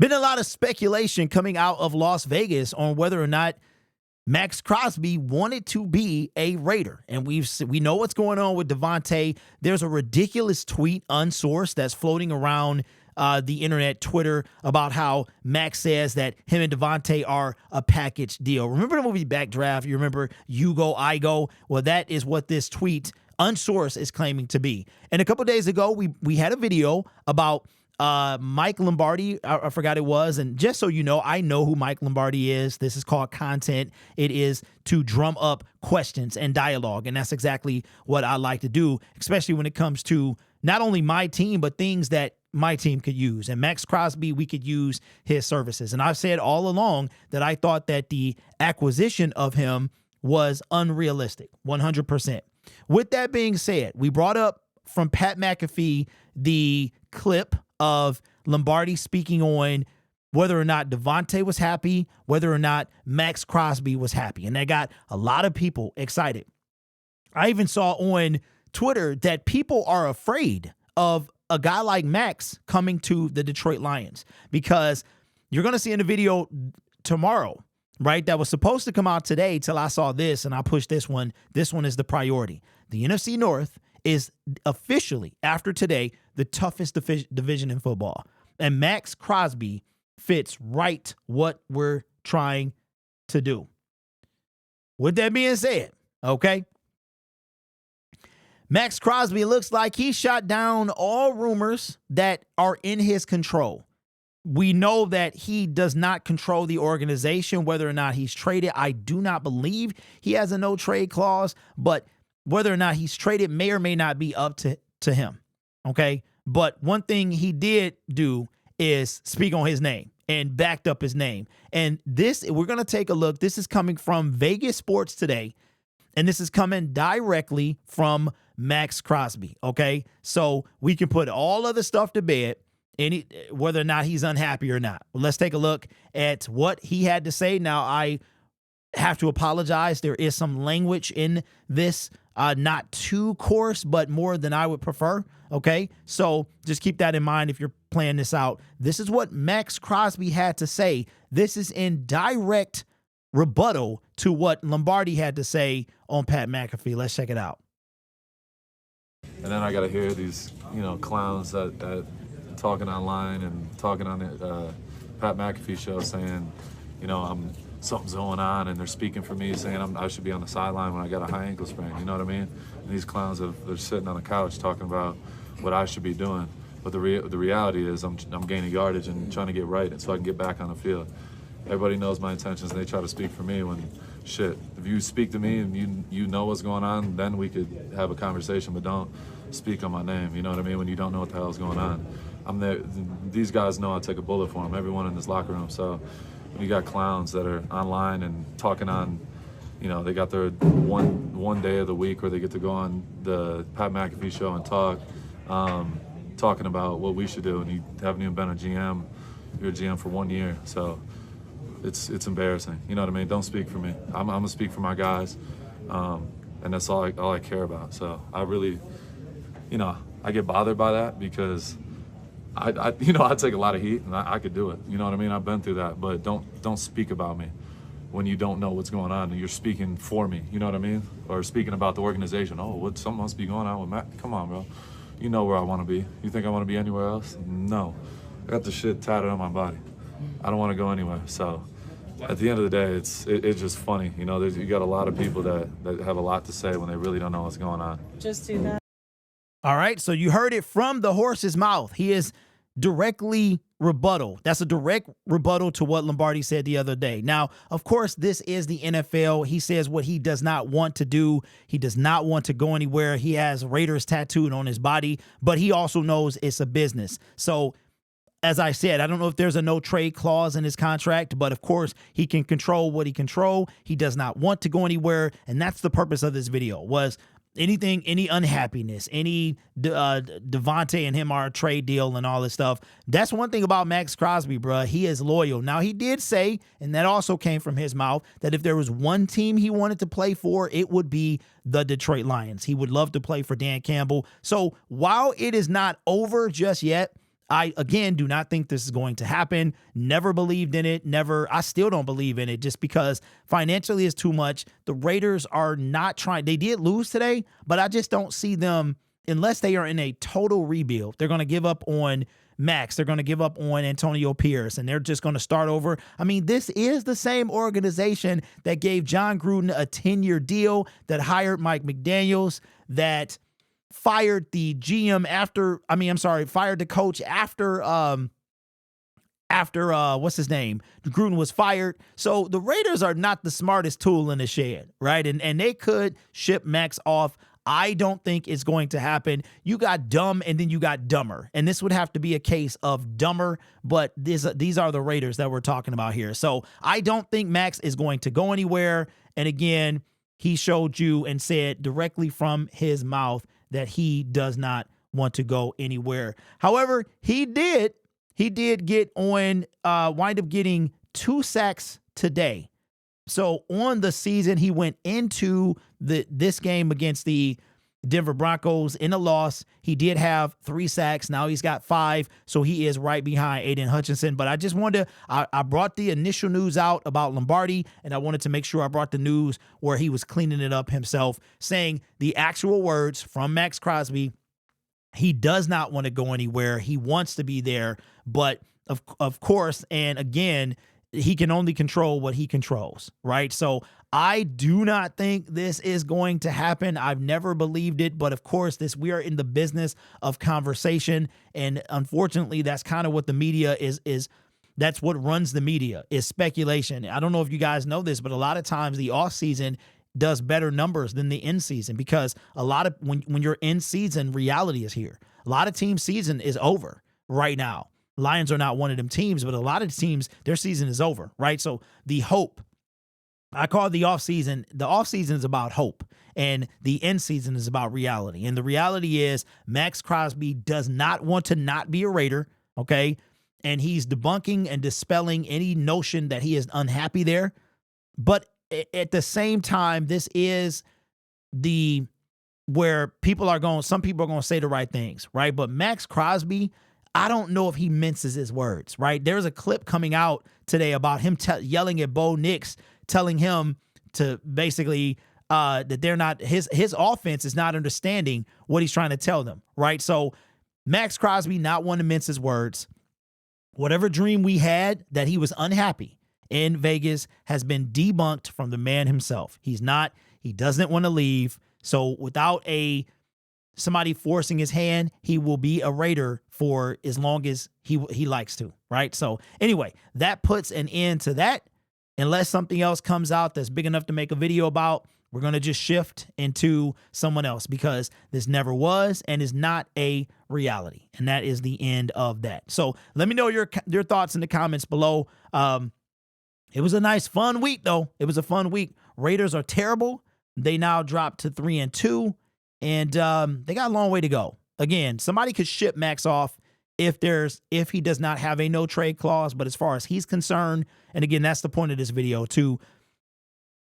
Been a lot of speculation coming out of Las Vegas on whether or not Maxx Crosby wanted to be a Raider. And we know what's going on with Devontae. There's a ridiculous tweet, unsourced, that's floating around the internet, Twitter, about how Max says that him and Devontae are a package deal. Remember the movie Backdraft? You remember You Go, I Go? Well, that is what this tweet, unsourced, is claiming to be. And a couple days ago, we had a video about Mike Lombardi, I forgot it was. And just so you know, I know who Mike Lombardi is. This is called content. It is to drum up questions and dialogue. And that's exactly what I like to do, especially when it comes to not only my team, but things that my team could use. And Maxx Crosby, we could use his services. And I've said all along that I thought that the acquisition of him was unrealistic, 100%. With that being said, we brought up from Pat McAfee the clip of Lombardi speaking on whether or not Devontae was happy, whether or not Maxx Crosby was happy. And that got a lot of people excited. I even saw on Twitter that people are afraid of a guy like Max coming to the Detroit Lions, because you're going to see in the video tomorrow, right, that was supposed to come out today till I saw this, and I pushed this one. This one is the priority. The NFC North is officially, after today, the toughest division in football. And Maxx Crosby fits right what we're trying to do. With that being said, okay, Maxx Crosby looks like he shot down all rumors that are in his control. We know that he does not control the organization, whether or not he's traded. I do not believe he has a no trade clause, but whether or not he's traded may or may not be up to him. Okay. But one thing he did do is speak on his name and backed up his name. And this, we're going to take a look. This is coming from Vegas Sports Today, and this is coming directly from Maxx Crosby. Okay. So we can put all other stuff to bed, whether or not he's unhappy or not. Well, let's take a look at what he had to say. Now, I have to apologize. There is some language in this, not too coarse, but more than I would prefer. Okay. So just keep that in mind if you're playing this out. This is what Maxx Crosby had to say. This is in direct rebuttal to what Lombardi had to say on Pat McAfee. Let's check it out. And then I got to hear these, clowns that talking online and talking on the Pat McAfee show saying, something's going on, and they're speaking for me, saying I should be on the sideline when I got a high ankle sprain. You know what I mean? And these clowns they're sitting on the couch talking about what I should be doing. But the reality is I'm gaining yardage and trying to get right, and so I can get back on the field. Everybody knows my intentions, and they try to speak for me when, shit, if you speak to me and you know what's going on, then we could have a conversation, but don't speak on my name, you know what I mean, when you don't know what the hell's going on. I'm there. These guys know I take a bullet for them, everyone in this locker room. So when you got clowns that are online and talking on, they got their one day of the week where they get to go on the Pat McAfee show and talk, talking about what we should do, and you haven't even been a GM. You're a GM for 1 year, so it's embarrassing. You know what I mean? Don't speak for me. I'm gonna speak for my guys, and that's all I care about. So I really, I get bothered by that because I take a lot of heat, and I could do it. You know what I mean? I've been through that, but don't speak about me when you don't know what's going on and you're speaking for me. You know what I mean? Or speaking about the organization. Oh, something must be going on with Matt. Come on, bro. You know where I want to be. You think I want to be anywhere else? No. I got the shit tatted on my body. I don't want to go anywhere. So at the end of the day, it's just funny. You got a lot of people that have a lot to say when they really don't know what's going on. Just do that. All right, so you heard it from the horse's mouth. He is directly rebuttal. That's a direct rebuttal to what Lombardi said the other day. Now, of course, this is the NFL. He says what he does not want to do. He does not want to go anywhere. He has Raiders tattooed on his body, but he also knows it's a business. So, as I said, I don't know if there's a no trade clause in his contract, but of course he can control what he control. He does not want to go anywhere, and that's the purpose of this video. Was anything, any unhappiness, any Devontae and him are a trade deal and all this stuff. That's one thing about Maxx Crosby, bruh. He is loyal. Now, he did say, and that also came from his mouth, that if there was one team he wanted to play for, it would be the Detroit Lions. He would love to play for Dan Campbell. So while it is not over just yet, I, again, do not think this is going to happen. Never believed in it. Never. I still don't believe in it just because financially is too much. The Raiders are not trying. They did lose today, but I just don't see them, unless they are in a total rebuild. They're going to give up on Max. They're going to give up on Antonio Pierce, and they're just going to start over. I mean, this is the same organization that gave John Gruden a 10-year deal, that hired Mike McDaniels, that fired the GM fired the coach after what's his name? Gruden was fired. So the Raiders are not the smartest tool in the shed, right? And they could ship Max off. I don't think it's going to happen. You got dumb and then you got dumber. And this would have to be a case of dumber, but these are the Raiders that we're talking about here. So I don't think Max is going to go anywhere. And again, he showed you and said directly from his mouth that he does not want to go anywhere. However, he did get on, wind up getting 2 sacks today. So on the season, he went into this game against the Denver Broncos in a loss. He did have 3 sacks. Now he's got 5. So he is right behind Aiden Hutchinson. But I just wanted to, I brought the initial news out about Lombardi, and I wanted to make sure I brought the news where he was cleaning it up himself, saying the actual words from Maxx Crosby. He does not want to go anywhere. He wants to be there. But of course, and again, he can only control what he controls, right? So I do not think this is going to happen. I've never believed it, but of course, we are in the business of conversation, and unfortunately, that's kind of what the media is. That's what runs the media, is speculation. I don't know if you guys know this, but a lot of times the off season does better numbers than the in season, because a lot of when you're in season, reality is here. A lot of team season is over right now. Lions are not one of them teams, but a lot of teams, their season is over, right? So the hope, I call it the offseason. The offseason is about hope, and the end season is about reality. And the reality is Maxx Crosby does not want to not be a Raider, okay? And he's debunking and dispelling any notion that he is unhappy there. But at the same time, this is where some people are going to say the right things, right? But Maxx Crosby, I don't know if he minces his words, right? There's a clip coming out today about him yelling at Bo Nix, telling him to basically that they're not, his offense is not understanding what he's trying to tell them, right? So Maxx Crosby not wanting to mince his words. Whatever dream we had that he was unhappy in Vegas has been debunked from the man himself. He doesn't want to leave. So without somebody forcing his hand, he will be a Raider for as long as he likes to, right? So anyway, that puts an end to that. Unless something else comes out that's big enough to make a video about, we're going to just shift into someone else, because this never was and is not a reality. And that is the end of that. So let me know your thoughts in the comments below. It was a nice, fun week, though. It was a fun week. Raiders are terrible. They now dropped to 3-2. And they got a long way to go. Again, somebody could ship Max off if he does not have a no trade clause. But as far as he's concerned, and again, that's the point of this video too.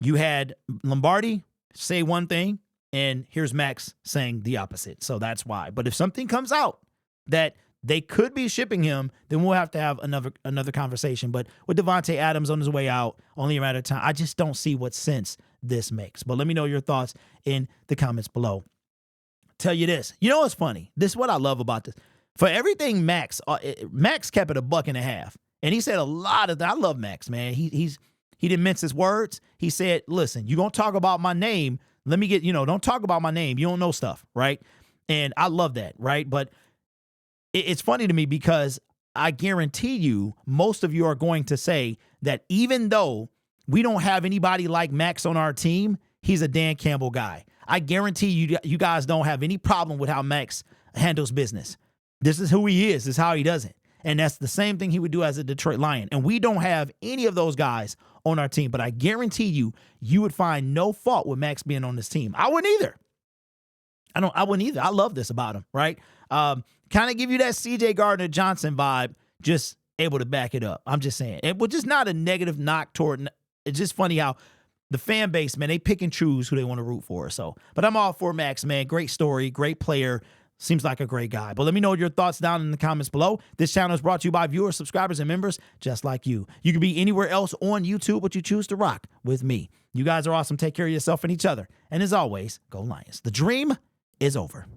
You had Lombardi say one thing, and here's Max saying the opposite. So that's why. But if something comes out that they could be shipping him, then we'll have to have another conversation. But with Davante Adams on his way out, only a matter of time, I just don't see what sense this makes. But let me know your thoughts in the comments below. Tell you this. You know what's funny? This is what I love about this. For everything Max kept it $1.50. And he said a lot of that. I love Max, man. He didn't mince his words. He said, listen, you're going to talk about my name. Let me don't talk about my name. You don't know stuff, right? And I love that, right? But it's funny to me because I guarantee you most of you are going to say that even though we don't have anybody like Max on our team, he's a Dan Campbell guy. I guarantee you guys don't have any problem with how Max handles business. This is who he is. This is how he does it. And that's the same thing he would do as a Detroit Lion. And we don't have any of those guys on our team. But I guarantee you would find no fault with Max being on this team. I wouldn't either. I wouldn't either. I love this about him, right? Kind of give you that CJ Gardner-Johnson vibe, just able to back it up. I'm just saying. It was just not a negative knock toward. It's just funny how the fan base, man, they pick and choose who they want to root for. So, but I'm all for Max, man. Great story, great player. Seems like a great guy. But let me know your thoughts down in the comments below. This channel is brought to you by viewers, subscribers, and members just like you. You can be anywhere else on YouTube, but you choose to rock with me. You guys are awesome. Take care of yourself and each other. And as always, go Lions. The dream is over.